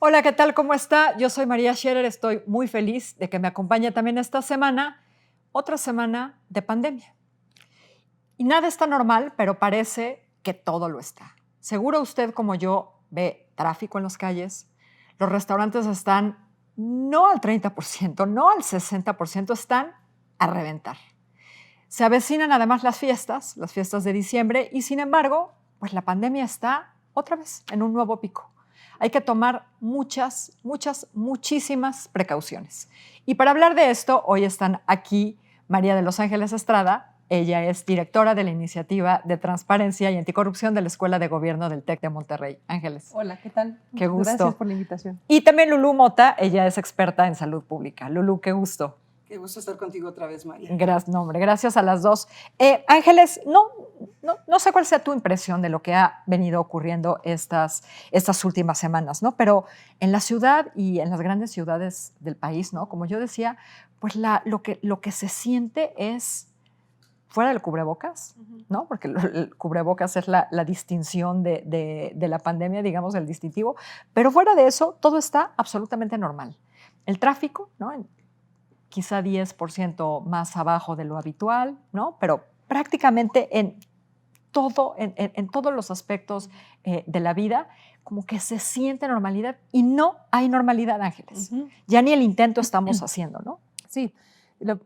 Hola, ¿qué tal? ¿Cómo está? Yo soy María Scherer, estoy muy feliz de que me acompañe también esta semana, otra semana de pandemia. Y nada está normal, pero parece que todo lo está. Seguro usted, como yo, ve tráfico en las calles, los restaurantes están no al 30%, no al 60%, están a reventar. Se avecinan además las fiestas de diciembre, y sin embargo, pues la pandemia está otra vez en un nuevo pico. Hay que tomar muchísimas precauciones. Y para hablar de esto, hoy están aquí María de los Ángeles Estrada. Ella es directora de la Iniciativa de Transparencia y Anticorrupción de la Escuela de Gobierno del TEC de Monterrey. Ángeles. Hola, ¿qué tal? Qué gusto. Gracias por la invitación. Y también Lulú Mota, ella es experta en salud pública. Lulú, qué gusto. Qué gusto estar contigo otra vez, María. Gracias a las dos. Ángeles, no sé cuál sea tu impresión de lo que ha venido ocurriendo estas últimas semanas, ¿no? Pero en la ciudad y en las grandes ciudades del país, ¿no? Como yo decía, pues lo que se siente es fuera del cubrebocas, ¿no? Porque el cubrebocas es la distinción de la pandemia, digamos, el distintivo. Pero fuera de eso, todo está absolutamente normal. El tráfico, ¿no? Quizá 10% más abajo de lo habitual, ¿no? Pero prácticamente en todos los aspectos de la vida, como que se siente normalidad y no hay normalidad, Ángeles. Ya ni el intento estamos haciendo, ¿no? Sí,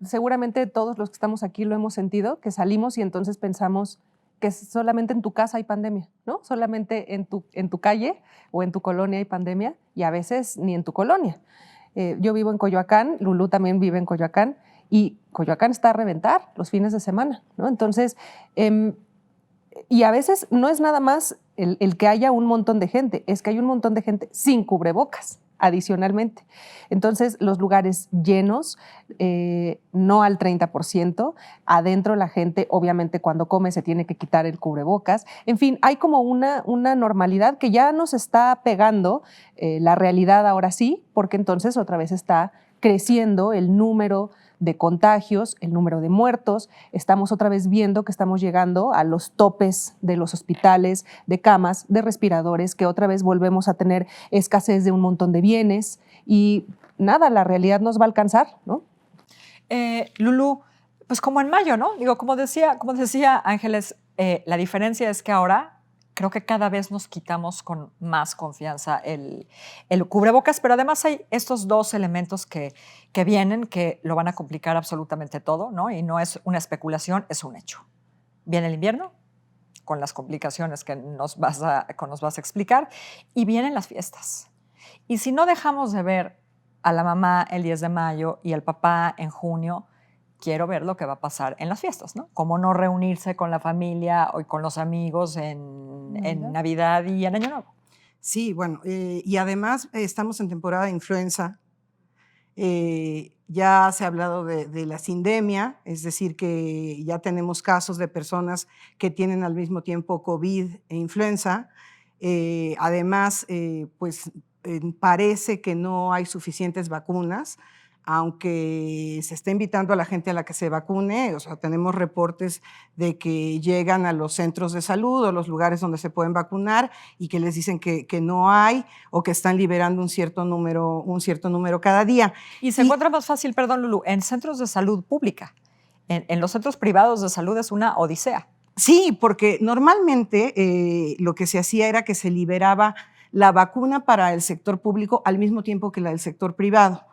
seguramente todos los que estamos aquí lo hemos sentido, que salimos y entonces pensamos que solamente en tu casa hay pandemia, ¿no? Solamente en tu calle o en tu colonia hay pandemia, y a veces ni en tu colonia. Yo vivo en Coyoacán, Lulú también vive en Coyoacán, y Coyoacán está a reventar los fines de semana, ¿no? Entonces, y a veces no es nada más el que haya un montón de gente, es que hay un montón de gente sin cubrebocas, adicionalmente. Entonces, los lugares llenos, no al 30%, adentro la gente, obviamente, cuando come se tiene que quitar el cubrebocas. En fin, hay como una normalidad que ya nos está pegando la realidad ahora sí, porque entonces otra vez está creciendo el número de contagios, el número de muertos. Estamos otra vez viendo que estamos llegando a los topes de los hospitales, de camas, de respiradores, que otra vez volvemos a tener escasez de un montón de bienes y nada, la realidad nos va a alcanzar, ¿no? Lulú, pues como en mayo, ¿no? Digo, como decía Ángeles, la diferencia es que ahora creo que cada vez nos quitamos con más confianza el cubrebocas, pero además hay estos dos elementos que vienen que lo van a complicar absolutamente todo, ¿no? Y no es una especulación, es un hecho. Viene el invierno, con las complicaciones que nos vas a explicar, y vienen las fiestas. Y si no dejamos de ver a la mamá el 10 de mayo y al papá en junio, quiero ver lo que va a pasar en las fiestas, ¿no? Cómo no reunirse con la familia o con los amigos en Navidad y en Año Nuevo. Sí, bueno, y además estamos en temporada de influenza. Ya se ha hablado de la sindemia, es decir, que ya tenemos casos de personas que tienen al mismo tiempo COVID e influenza. Además, pues parece que no hay suficientes vacunas, aunque se está invitando a la gente a la que se vacune. O sea, tenemos reportes de que llegan a los centros de salud o los lugares donde se pueden vacunar y que les dicen que no hay, o que están liberando un cierto número cada día. Y se encuentra más fácil, perdón, Lulú, en centros de salud pública. En los centros privados de salud es una odisea. Sí, porque normalmente lo que se hacía era que se liberaba la vacuna para el sector público al mismo tiempo que la del sector privado.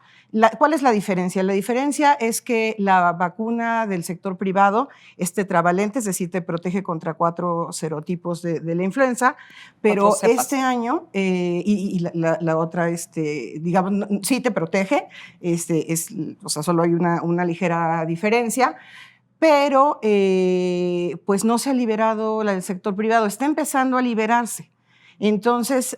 ¿Cuál es la diferencia? La diferencia es que la vacuna del sector privado es tetravalente, es decir, te protege contra 4 serotipos de la influenza, pero este año, la otra, digamos, sí te protege, o sea, solo hay una ligera diferencia, pero pues no se ha liberado la del sector privado, está empezando a liberarse. Entonces,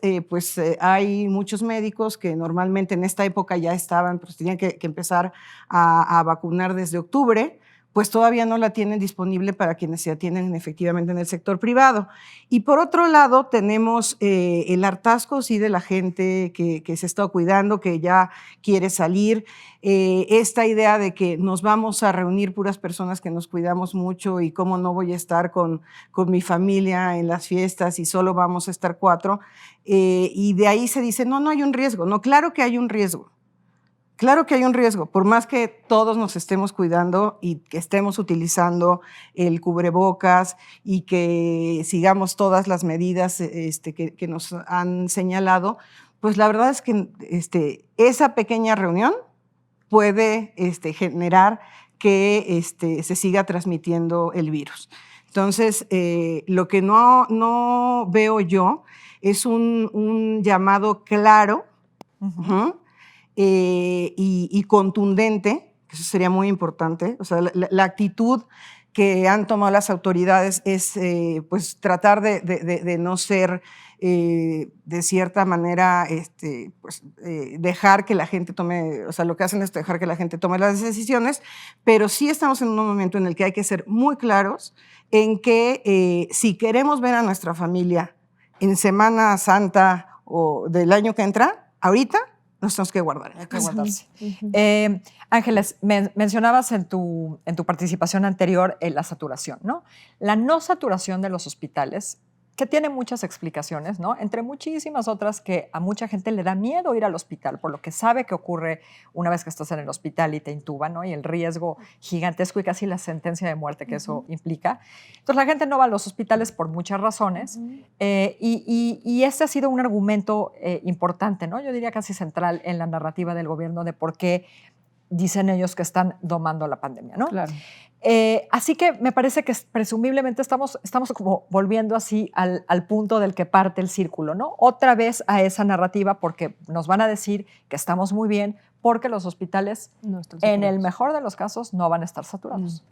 hay muchos médicos que normalmente en esta época ya estaban, pues tenían que empezar a vacunar desde octubre, pues todavía no la tienen disponible para quienes se atienden efectivamente en el sector privado. Y por otro lado, tenemos el hartazgo sí, de la gente que se está cuidando, que ya quiere salir, esta idea de que nos vamos a reunir puras personas que nos cuidamos mucho y cómo no voy a estar con mi familia en las fiestas y solo vamos a estar 4, y de ahí se dice, no hay un riesgo. No, claro que hay un riesgo. Claro que hay un riesgo, por más que todos nos estemos cuidando y que estemos utilizando el cubrebocas y que sigamos todas las medidas que nos han señalado, pues la verdad es que esa pequeña reunión puede generar que se siga transmitiendo el virus. Entonces, lo que no veo yo es un llamado claro, y contundente, eso sería muy importante. O sea, la actitud que han tomado las autoridades es pues tratar de no ser de cierta manera dejar que la gente tome, o sea, lo que hacen es dejar que la gente tome las decisiones, pero sí estamos en un momento en el que hay que ser muy claros en que si queremos ver a nuestra familia en Semana Santa o del año que entra, ahorita nos tenemos que guardar. Hay que guardarse. Ángeles, mencionabas en tu participación anterior la saturación, ¿no? La no saturación de los hospitales, que tiene muchas explicaciones, ¿no? Entre muchísimas otras que a mucha gente le da miedo ir al hospital por lo que sabe que ocurre una vez que estás en el hospital y te intuban, ¿no? Y el riesgo gigantesco y casi la sentencia de muerte que eso implica. Entonces la gente no va a los hospitales por muchas razones y este ha sido un argumento importante, ¿no? Yo diría casi central en la narrativa del gobierno de por qué dicen ellos que están domando la pandemia, ¿no? Claro. Así que me parece que presumiblemente estamos como volviendo así al punto del que parte el círculo, ¿no? Otra vez a esa narrativa porque nos van a decir que estamos muy bien porque los hospitales, no están en el mejor de los casos, no van a estar saturados.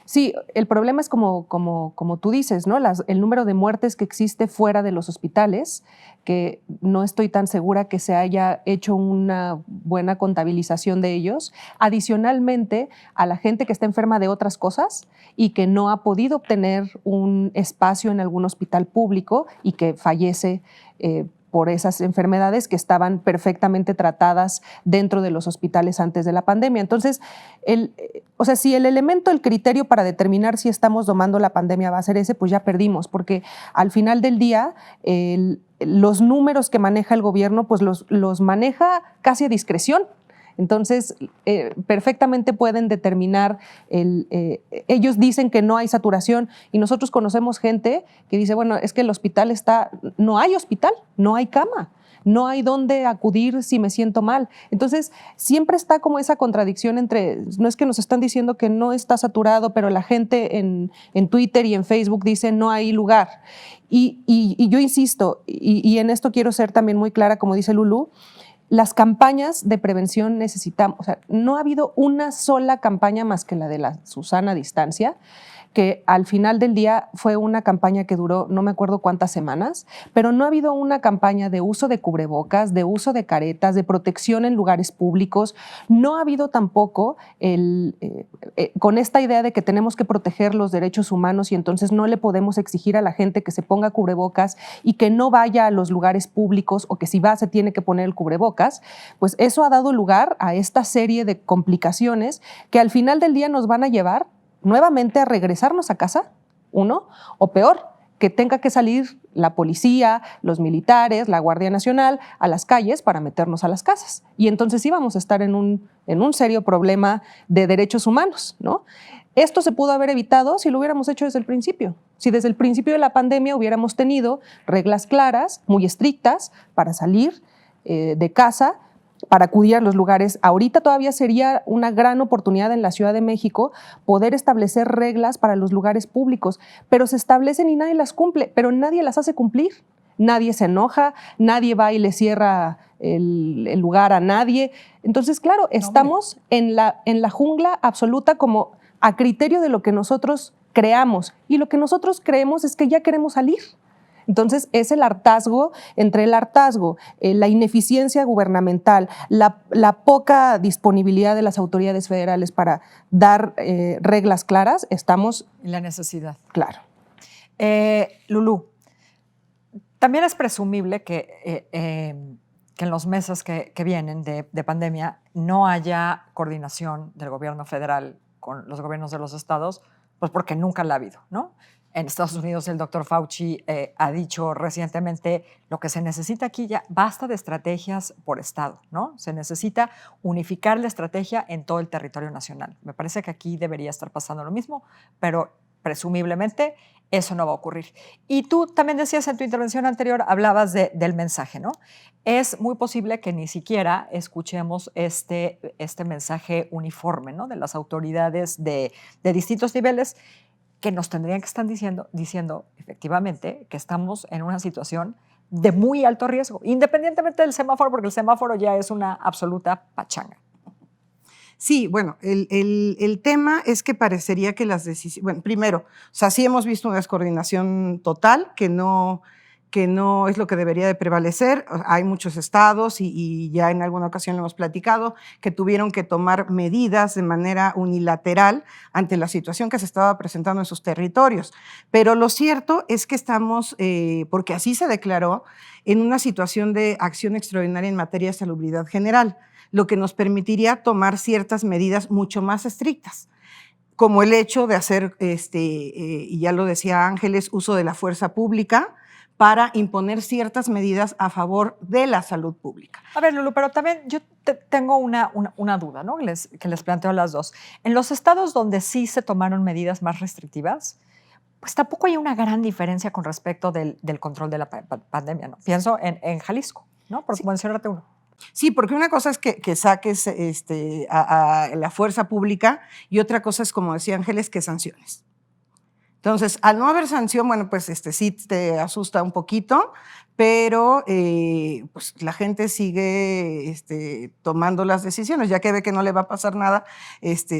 Sí, el problema es como tú dices, ¿no? El número de muertes que existe fuera de los hospitales, que no estoy tan segura que se haya hecho una buena contabilización de ellos, adicionalmente a la gente que está enferma de otras cosas y que no ha podido obtener un espacio en algún hospital público y que fallece por esas enfermedades que estaban perfectamente tratadas dentro de los hospitales antes de la pandemia. Entonces, si el elemento, el criterio para determinar si estamos domando la pandemia va a ser ese, pues ya perdimos, porque al final del día los números que maneja el gobierno, pues los maneja casi a discreción. Entonces, perfectamente pueden determinar, ellos dicen que no hay saturación y nosotros conocemos gente que dice, bueno, es que el hospital no hay hospital, no hay cama, no hay dónde acudir si me siento mal. Entonces, siempre está como esa contradicción entre, no es que nos están diciendo que no está saturado, pero la gente en Twitter y en Facebook dice no hay lugar. Y yo insisto, y en esto quiero ser también muy clara, como dice Lulú, las campañas de prevención necesitamos, o sea, no ha habido una sola campaña más que la de la Susana Distancia, que al final del día fue una campaña que duró no me acuerdo cuántas semanas, pero no ha habido una campaña de uso de cubrebocas, de uso de caretas, de protección en lugares públicos. No ha habido tampoco con esta idea de que tenemos que proteger los derechos humanos y entonces no le podemos exigir a la gente que se ponga cubrebocas y que no vaya a los lugares públicos o que si va se tiene que poner el cubrebocas, pues eso ha dado lugar a esta serie de complicaciones que al final del día nos van a llevar nuevamente a regresarnos a casa, o peor, que tenga que salir la policía, los militares, la Guardia Nacional a las calles para meternos a las casas. Y entonces sí vamos a estar en un serio problema de derechos humanos, ¿no? Esto se pudo haber evitado si lo hubiéramos hecho desde el principio. Si desde el principio de la pandemia hubiéramos tenido reglas claras, muy estrictas, para salir de casa, para acudir a los lugares. Ahorita todavía sería una gran oportunidad en la Ciudad de México poder establecer reglas para los lugares públicos, pero se establecen y nadie las cumple, pero nadie las hace cumplir. Nadie se enoja, nadie va y le cierra el lugar a nadie. Entonces, claro, estamos en la jungla absoluta como a criterio de lo que nosotros creamos y lo que nosotros creemos es que ya queremos salir. Entonces, es el hartazgo, entre el hartazgo, la ineficiencia gubernamental, la poca disponibilidad de las autoridades federales para dar reglas claras, estamos... Y la necesidad. Claro. Lulú, también es presumible que en los meses que vienen de pandemia no haya coordinación del gobierno federal con los gobiernos de los estados, pues porque nunca la ha habido, ¿no? En Estados Unidos el doctor Fauci ha dicho recientemente lo que se necesita aquí ya, basta de estrategias por estado, ¿no? Se necesita unificar la estrategia en todo el territorio nacional. Me parece que aquí debería estar pasando lo mismo, pero presumiblemente eso no va a ocurrir. Y tú también decías en tu intervención anterior, hablabas del mensaje, ¿no? Es muy posible que ni siquiera escuchemos este mensaje uniforme, ¿no? De las autoridades de distintos niveles que nos tendrían que estar diciendo efectivamente que estamos en una situación de muy alto riesgo, independientemente del semáforo, porque el semáforo ya es una absoluta pachanga. Sí, bueno, el tema es que parecería que las decisiones, bueno, primero, o sea, sí hemos visto una descoordinación total que no es lo que debería de prevalecer. Hay muchos estados y ya en alguna ocasión lo hemos platicado, que tuvieron que tomar medidas de manera unilateral ante la situación que se estaba presentando en sus territorios. Pero lo cierto es que estamos, porque así se declaró, en una situación de acción extraordinaria en materia de salubridad general, lo que nos permitiría tomar ciertas medidas mucho más estrictas, como el hecho de hacer, y ya lo decía Ángeles, uso de la fuerza pública para imponer ciertas medidas a favor de la salud pública. A ver, Lulú, pero también yo tengo una duda, ¿no? Que les planteo a las dos. En los estados donde sí se tomaron medidas más restrictivas, pues tampoco hay una gran diferencia con respecto del control de la pandemia, ¿no? Pienso en Jalisco, ¿no? Por mencionarte uno. Sí, porque una cosa es que saques a la fuerza pública y otra cosa es, como decía Ángeles, que sanciones. Entonces, al no haber sanción, bueno, pues sí te asusta un poquito, pero pues la gente sigue tomando las decisiones, ya que ve que no le va a pasar nada,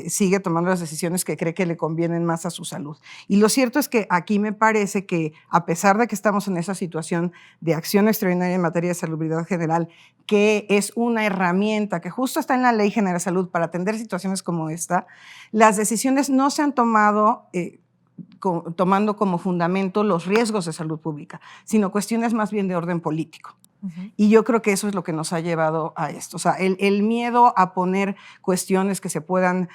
sigue tomando las decisiones que cree que le convienen más a su salud. Y lo cierto es que aquí me parece que, a pesar de que estamos en esa situación de acción extraordinaria en materia de salubridad general, que es una herramienta que justo está en la Ley General de Salud para atender situaciones como esta, las decisiones no se han tomado tomando como fundamento los riesgos de salud pública, sino cuestiones más bien de orden político. Uh-huh. Y yo creo que eso es lo que nos ha llevado a esto. O sea, el miedo a poner cuestiones que se puedan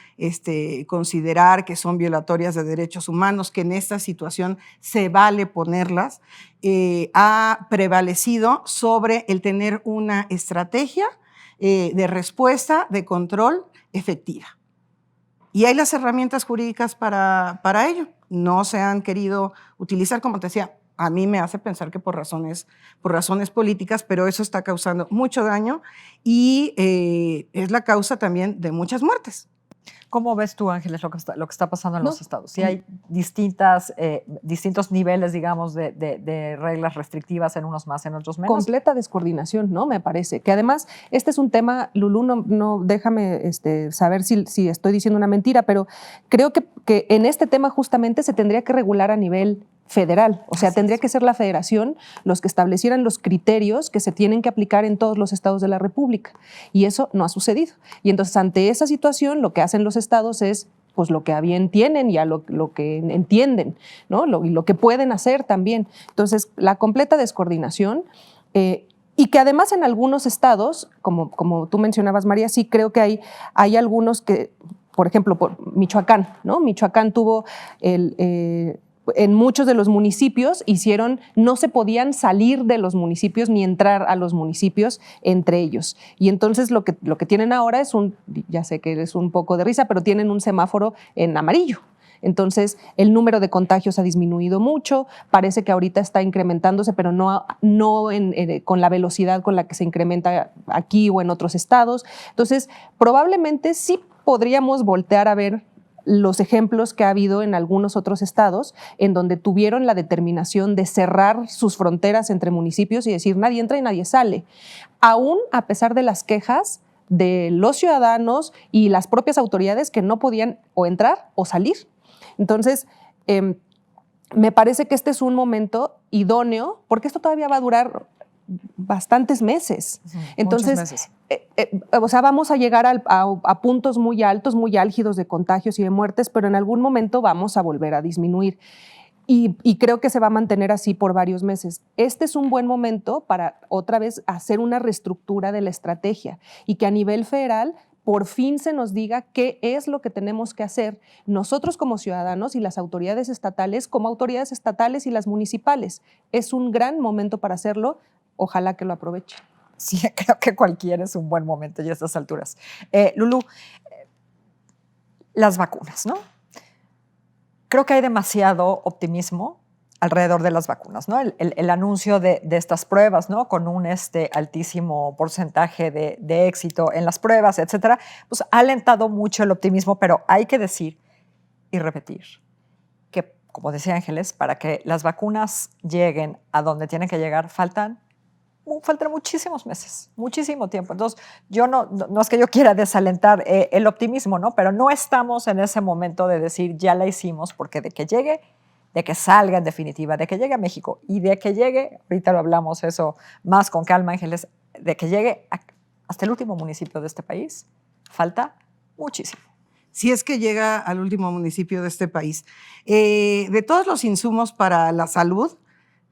considerar que son violatorias de derechos humanos, que en esta situación se vale ponerlas, ha prevalecido sobre el tener una estrategia de respuesta, de control efectiva. Y hay las herramientas jurídicas para ello. No se han querido utilizar, como te decía, a mí me hace pensar que por razones políticas, pero eso está causando mucho daño y es la causa también de muchas muertes. ¿Cómo ves tú, Ángeles, lo que está pasando en los estados? Si hay distintos niveles, digamos, de reglas restrictivas en unos más, en otros menos. Completa descoordinación, ¿no? Me parece. Que además, este es un tema, Lulú, no déjame saber si estoy diciendo una mentira, pero creo que en este tema justamente se tendría que regular a nivel federal, o sea, tendría que ser la federación los que establecieran los criterios que se tienen que aplicar en todos los estados de la República, y eso no ha sucedido. Y entonces, ante esa situación, lo que hacen los estados es pues lo que a bien tienen y a lo que entienden, ¿no? Lo que pueden hacer también. Entonces, la completa descoordinación, y que además en algunos estados, como tú mencionabas, María, sí creo que hay algunos que, por ejemplo, por Michoacán, ¿no? Michoacán tuvo en muchos de los municipios no se podían salir de los municipios ni entrar a los municipios entre ellos. Y entonces lo que tienen ahora ya sé que es un poco de risa, pero tienen un semáforo en amarillo. Entonces, el número de contagios ha disminuido mucho, parece que ahorita está incrementándose, pero no con la velocidad con la que se incrementa aquí o en otros estados. Entonces, probablemente sí podríamos voltear a ver los ejemplos que ha habido en algunos otros estados en donde tuvieron la determinación de cerrar sus fronteras entre municipios y decir nadie entra y nadie sale, aún a pesar de las quejas de los ciudadanos y las propias autoridades que no podían o entrar o salir. Entonces, me parece que este es un momento idóneo, porque esto todavía va a durar bastantes meses. Entonces, Muchos meses. O sea, vamos a llegar a puntos muy altos, muy álgidos de contagios y de muertes, pero en algún momento vamos a volver a disminuir. Y creo que se va a mantener así por varios meses. Este es un buen momento para otra vez hacer una reestructura de la estrategia y que a nivel federal por fin se nos diga qué es lo que tenemos que hacer nosotros como ciudadanos y las autoridades estatales como autoridades estatales y las municipales. Es un gran momento para hacerlo. Ojalá que lo aprovechen. Sí, creo que cualquiera es un buen momento ya a estas alturas. Lulú, las vacunas, ¿no? Creo que hay demasiado optimismo alrededor de las vacunas, ¿no? El anuncio de estas pruebas, ¿no? Con un altísimo porcentaje de éxito en las pruebas, etcétera, pues ha alentado mucho el optimismo, pero hay que decir y repetir que, como decía Ángeles, para que las vacunas lleguen a donde tienen que llegar, faltan muchísimos meses, muchísimo tiempo. Entonces, yo no es que yo quiera desalentar el optimismo, ¿no? Pero no estamos en ese momento de decir ya la hicimos, porque de que llegue, de que salga en definitiva, de que llegue a México y de que llegue, ahorita lo hablamos eso más con calma, Ángeles, de que llegue hasta el último municipio de este país, falta muchísimo. Si es que llega al último municipio de este país. De todos los insumos para la salud,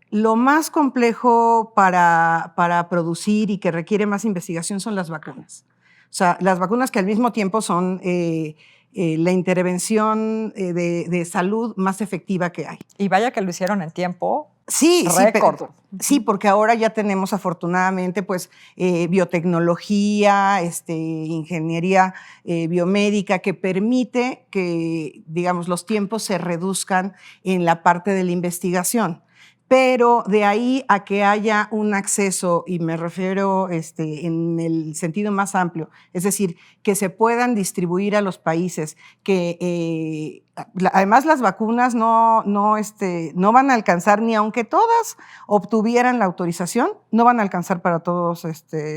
lo más complejo para producir y que requiere más investigación son las vacunas. O sea, las vacunas que al mismo tiempo son la intervención de salud más efectiva que hay. Y vaya que lo hicieron en tiempo sí, récord. Sí, porque ahora ya tenemos afortunadamente pues biotecnología, ingeniería biomédica que permite que, digamos, los tiempos se reduzcan en la parte de la investigación. Pero de ahí a que haya un acceso, y me refiero en el sentido más amplio, es decir, que se puedan distribuir a los países, que además las vacunas no van a alcanzar, ni aunque todas obtuvieran la autorización, no van a alcanzar para todos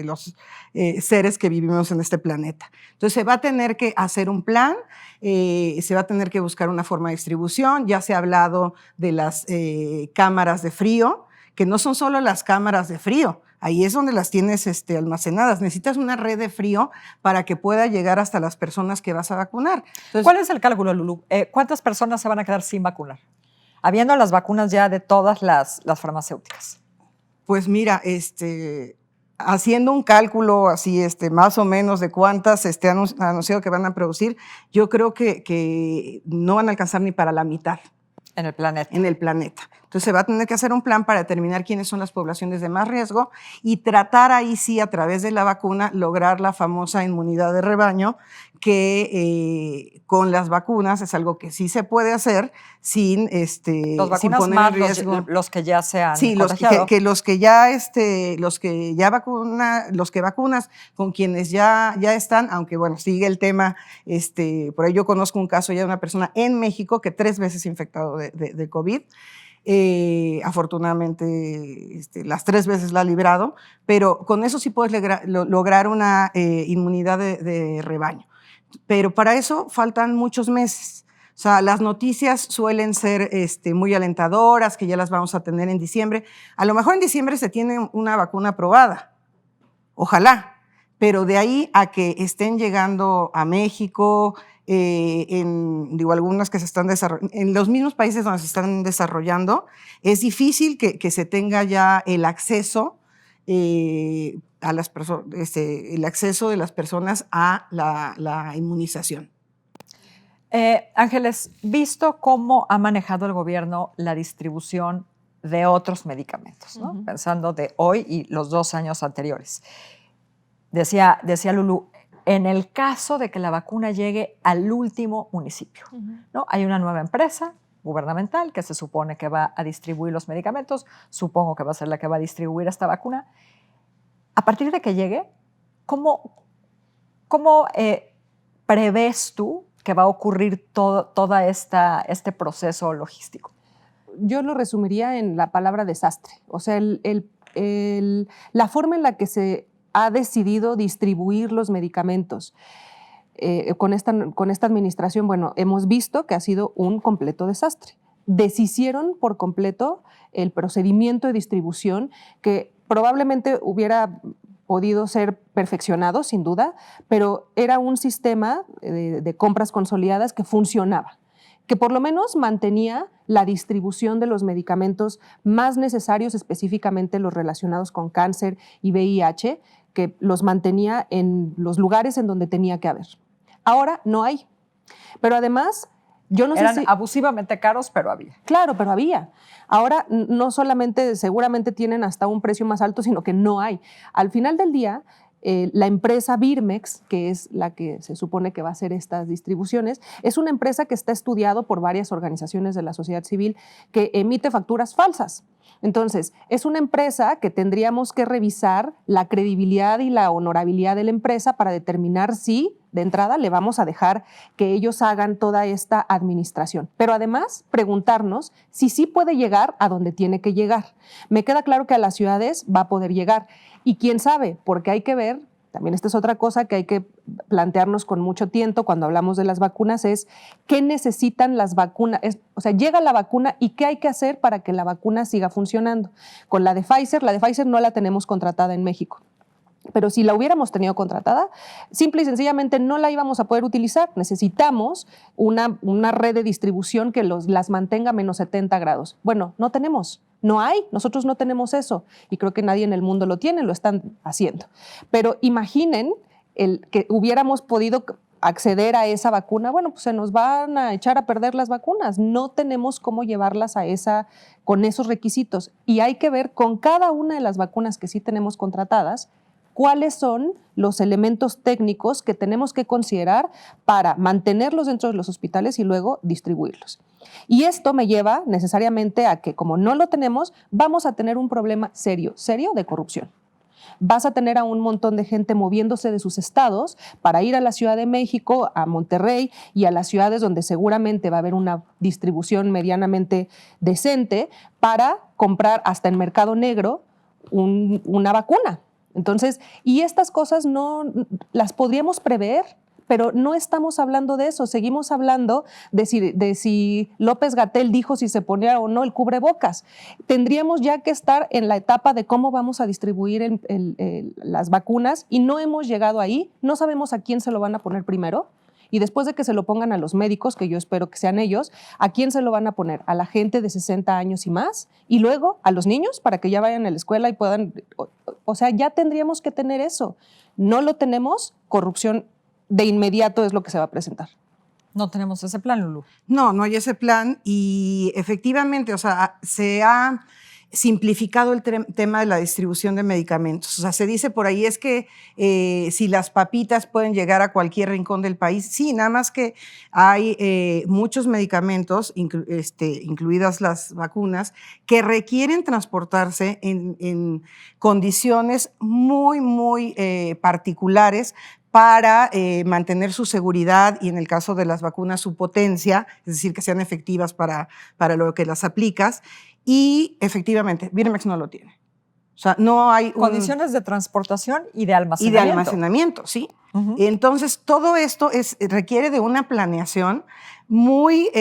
los seres que vivimos en este planeta. Entonces se va a tener que hacer un plan, se va a tener que buscar una forma de distribución. Ya se ha hablado de las cámaras de frío, que no son solo las cámaras de frío, ahí es donde las tienes almacenadas. Necesitas una red de frío para que pueda llegar hasta las personas que vas a vacunar. Entonces, ¿cuál es el cálculo, Lulú? ¿Cuántas personas se van a quedar sin vacunar? Habiendo las vacunas ya de todas las farmacéuticas. Pues mira, haciendo un cálculo así, más o menos de cuántas han anunciado que van a producir, yo creo que no van a alcanzar ni para la mitad. En el planeta. En el planeta. Entonces se va a tener que hacer un plan para determinar quiénes son las poblaciones de más riesgo y tratar ahí sí, a través de la vacuna, lograr la famosa inmunidad de rebaño, que con las vacunas es algo que sí se puede hacer sin, los vacunas sin poner más en riesgo. Los que ya se han sí, contagiado. los que vacunas con quienes ya están, aunque bueno, sigue el tema, por ahí yo conozco un caso ya de una persona en México que 3 veces infectado de COVID. Afortunadamente las 3 veces la ha librado, pero con eso sí puedes lograr una inmunidad de rebaño. Pero para eso faltan muchos meses. O sea, las noticias suelen ser muy alentadoras, que ya las vamos a tener en diciembre. A lo mejor en diciembre se tiene una vacuna aprobada, ojalá, pero de ahí a que estén llegando a México, algunas que se están desarrollando, en los mismos países donde se están desarrollando, es difícil que se tenga ya el acceso a las el acceso de las personas a la inmunización. Ángeles, visto cómo ha manejado el gobierno la distribución de otros medicamentos, ¿no? Pensando de hoy y los 2 años anteriores. Decía Lulú, en el caso de que la vacuna llegue al último municipio, ¿no? Hay una nueva empresa gubernamental que se supone que va a distribuir los medicamentos, supongo que va a ser la que va a distribuir esta vacuna. A partir de que llegue, ¿cómo prevés tú que va a ocurrir todo este proceso logístico? Yo lo resumiría en la palabra desastre. O sea, la forma en la que se ha decidido distribuir los medicamentos con esta administración, bueno, hemos visto que ha sido un completo desastre. deshicieron por completo el procedimiento de distribución que probablemente hubiera podido ser perfeccionado, sin duda, pero era un sistema de compras consolidadas que funcionaba, que por lo menos mantenía la distribución de los medicamentos más necesarios, específicamente los relacionados con cáncer y VIH, que los mantenía en los lugares en donde tenía que haber. Ahora no hay. Pero además, yo no Eran sé si... abusivamente caros, pero había. Claro, pero había. Ahora no solamente seguramente tienen hasta un precio más alto, sino que no hay. Al final del día, la empresa Birmex, que es la que se supone que va a hacer estas distribuciones, es una empresa que está estudiado por varias organizaciones de la sociedad civil que emite facturas falsas. Entonces, es una empresa que tendríamos que revisar la credibilidad y la honorabilidad de la empresa para determinar si, de entrada, le vamos a dejar que ellos hagan toda esta administración. Pero además, preguntarnos si sí puede llegar a donde tiene que llegar. Me queda claro que a las ciudades va a poder llegar. Y quién sabe, porque hay que ver, también esta es otra cosa que hay que plantearnos con mucho tiento cuando hablamos de las vacunas, es qué necesitan las vacunas. O sea, llega la vacuna y qué hay que hacer para que la vacuna siga funcionando. Con la de Pfizer no la tenemos contratada en México. Pero si la hubiéramos tenido contratada, simple y sencillamente no la íbamos a poder utilizar. Necesitamos una red de distribución que las mantenga a menos 70 grados. Bueno, no tenemos, no hay, nosotros no tenemos eso. Y creo que nadie en el mundo lo tiene, lo están haciendo. Pero imaginen que hubiéramos podido acceder a esa vacuna. Bueno, pues se nos van a echar a perder las vacunas. No tenemos cómo llevarlas con esos requisitos. Y hay que ver con cada una de las vacunas que sí tenemos contratadas, cuáles son los elementos técnicos que tenemos que considerar para mantenerlos dentro de los hospitales y luego distribuirlos. Y esto me lleva necesariamente a que, como no lo tenemos, vamos a tener un problema serio de corrupción. Vas a tener a un montón de gente moviéndose de sus estados para ir a la Ciudad de México, a Monterrey y a las ciudades donde seguramente va a haber una distribución medianamente decente para comprar hasta en mercado negro una vacuna. Entonces, y estas cosas no las podríamos prever, pero no estamos hablando de eso. Seguimos hablando de si López-Gatell dijo si se ponía o no el cubrebocas. Tendríamos ya que estar en la etapa de cómo vamos a distribuir las vacunas y no hemos llegado ahí. No sabemos a quién se lo van a poner primero. Y después de que se lo pongan a los médicos, que yo espero que sean ellos, ¿a quién se lo van a poner? ¿A la gente de 60 años y más? Y luego a los niños para que ya vayan a la escuela y puedan... O sea, ya tendríamos que tener eso. No lo tenemos, corrupción de inmediato es lo que se va a presentar. No tenemos ese plan, Lulú. No, no hay ese plan y efectivamente, o sea, se ha simplificado el tema de la distribución de medicamentos. O sea, se dice por ahí es que si las papitas pueden llegar a cualquier rincón del país, sí, nada más que hay muchos medicamentos, incluidas las vacunas, que requieren transportarse en condiciones muy, muy particulares para mantener su seguridad y en el caso de las vacunas su potencia, es decir, que sean efectivas para lo que las aplicas. Y efectivamente, Birmex no lo tiene. O sea, no hay condiciones de transportación y de almacenamiento. Y de almacenamiento, sí. Entonces, todo esto requiere de una planeación muy,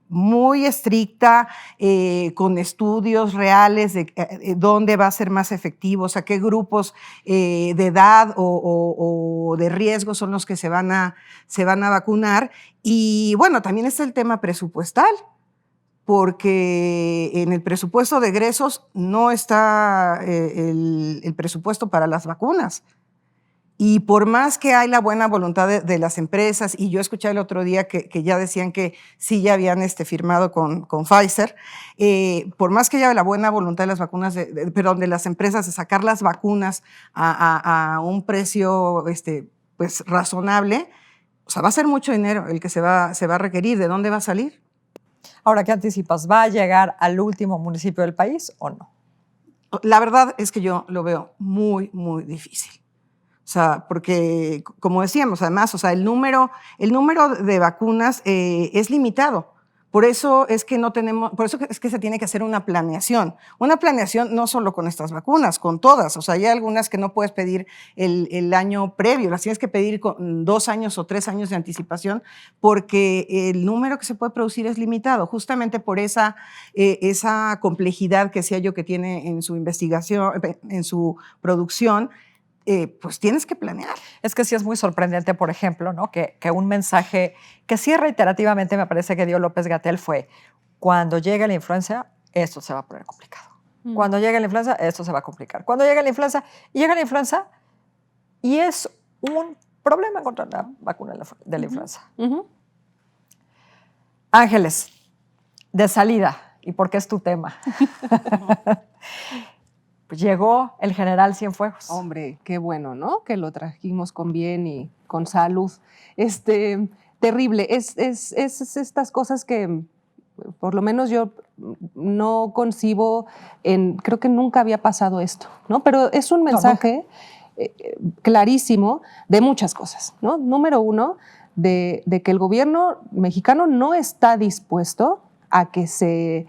muy estricta, con estudios reales de dónde va a ser más efectivo, o sea, qué grupos de edad o de riesgo son los que se van a vacunar. Y bueno, también está el tema presupuestal, porque en el presupuesto de egresos no está el presupuesto para las vacunas. Y por más que hay la buena voluntad de las empresas, y yo escuché el otro día que ya decían que sí ya habían firmado con Pfizer, por más que haya la buena voluntad de las vacunas, de las empresas de sacar las vacunas a un precio pues razonable, o sea, va a ser mucho dinero el que se va a requerir. ¿De dónde va a salir? Ahora, ¿qué anticipas? ¿Va a llegar al último municipio del país o no? La verdad es que yo lo veo muy, muy difícil. O sea, porque, como decíamos, además, o sea, el número de vacunas es limitado, Por eso es que no tenemos, por eso es que se tiene que hacer una planeación no solo con estas vacunas, con todas. O sea, hay algunas que no puedes pedir el año previo, las tienes que pedir con 2 años o 3 años de anticipación, porque el número que se puede producir es limitado, justamente por esa complejidad que decía yo que tiene en su investigación, en su producción. Pues tienes que planear. Es que sí es muy sorprendente, por ejemplo, ¿no? que un mensaje que sí reiterativamente me parece que dio López-Gatell fue: cuando llegue la influenza, esto se va a poner complicado. Cuando llegue la influenza, esto se va a complicar. Cuando llegue la influenza, llega la influenza y es un problema contra la vacuna de la influenza. Ángeles, de salida, y porque es tu tema. Pues llegó el general Cienfuegos. Hombre, qué bueno, ¿no? Que lo trajimos con bien y con salud. Terrible. Es estas cosas que por lo menos yo no concibo, creo que nunca había pasado esto, ¿no? Pero es un mensaje clarísimo de muchas cosas, ¿no? Número uno, de que el gobierno mexicano no está dispuesto a que se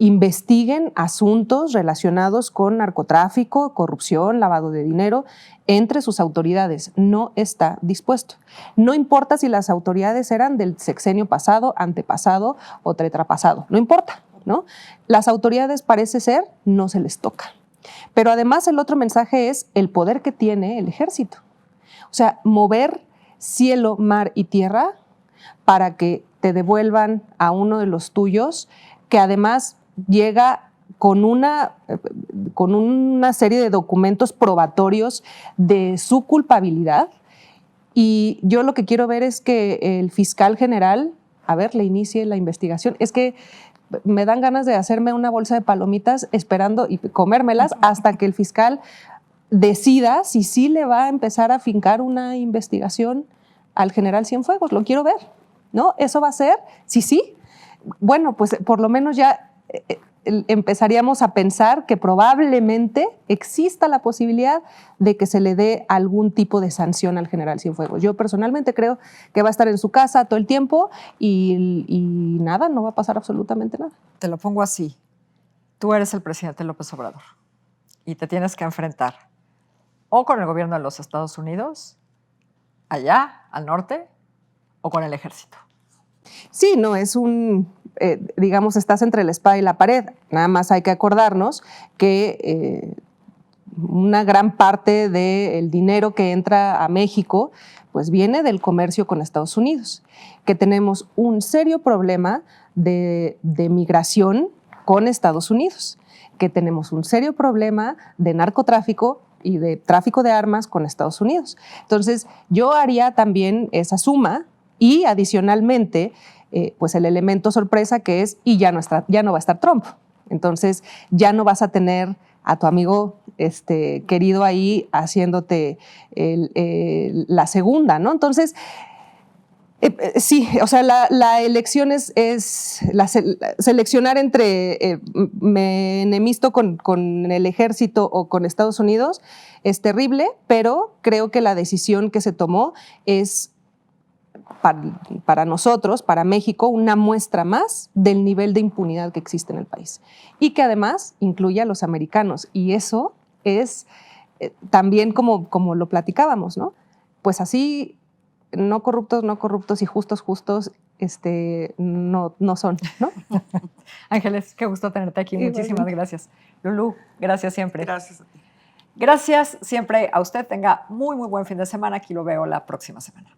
investiguen asuntos relacionados con narcotráfico, corrupción, lavado de dinero entre sus autoridades. No está dispuesto. No importa si las autoridades eran del sexenio pasado, antepasado o tetrapasado. No importa, ¿no? Las autoridades, parece ser, no se les toca. Pero además el otro mensaje es el poder que tiene el ejército. O sea, mover cielo, mar y tierra para que te devuelvan a uno de los tuyos, que además llega con una serie de documentos probatorios de su culpabilidad. Y yo lo que quiero ver es que el fiscal general, le inicie la investigación. Es que me dan ganas de hacerme una bolsa de palomitas esperando y comérmelas hasta que el fiscal decida si sí le va a empezar a fincar una investigación al general Cienfuegos. Lo quiero ver, ¿no? Eso va a ser, sí. Bueno, pues por lo menos ya empezaríamos a pensar que probablemente exista la posibilidad de que se le dé algún tipo de sanción al general Cienfuegos. Yo personalmente creo que va a estar en su casa todo el tiempo y nada, no va a pasar absolutamente nada. Te lo pongo así. Tú eres el presidente López Obrador y te tienes que enfrentar o con el gobierno de los Estados Unidos, allá, al norte, o con el ejército. Sí, no, es digamos, estás entre la espada y la pared. Nada más hay que acordarnos que una gran parte del dinero que entra a México pues viene del comercio con Estados Unidos, que tenemos un serio problema de migración con Estados Unidos, que tenemos un serio problema de narcotráfico y de tráfico de armas con Estados Unidos. Entonces, yo haría también esa suma y adicionalmente pues el elemento sorpresa que es, y ya no va a estar Trump. Entonces ya no vas a tener a tu amigo querido ahí haciéndote la segunda, ¿no? Entonces, sí, o sea, la elección es seleccionar entre me enemisto con el ejército o con Estados Unidos es terrible, pero creo que la decisión que se tomó es para nosotros, para México, una muestra más del nivel de impunidad que existe en el país y que además incluye a los americanos. Y eso es también como lo platicábamos, ¿no? Pues así, no corruptos y justos, no son, ¿no? Ángeles, qué gusto tenerte aquí. Muchísimas gracias. Lulú, gracias siempre. Gracias a ti. Gracias siempre a usted. Tenga muy, muy buen fin de semana. Aquí lo veo la próxima semana.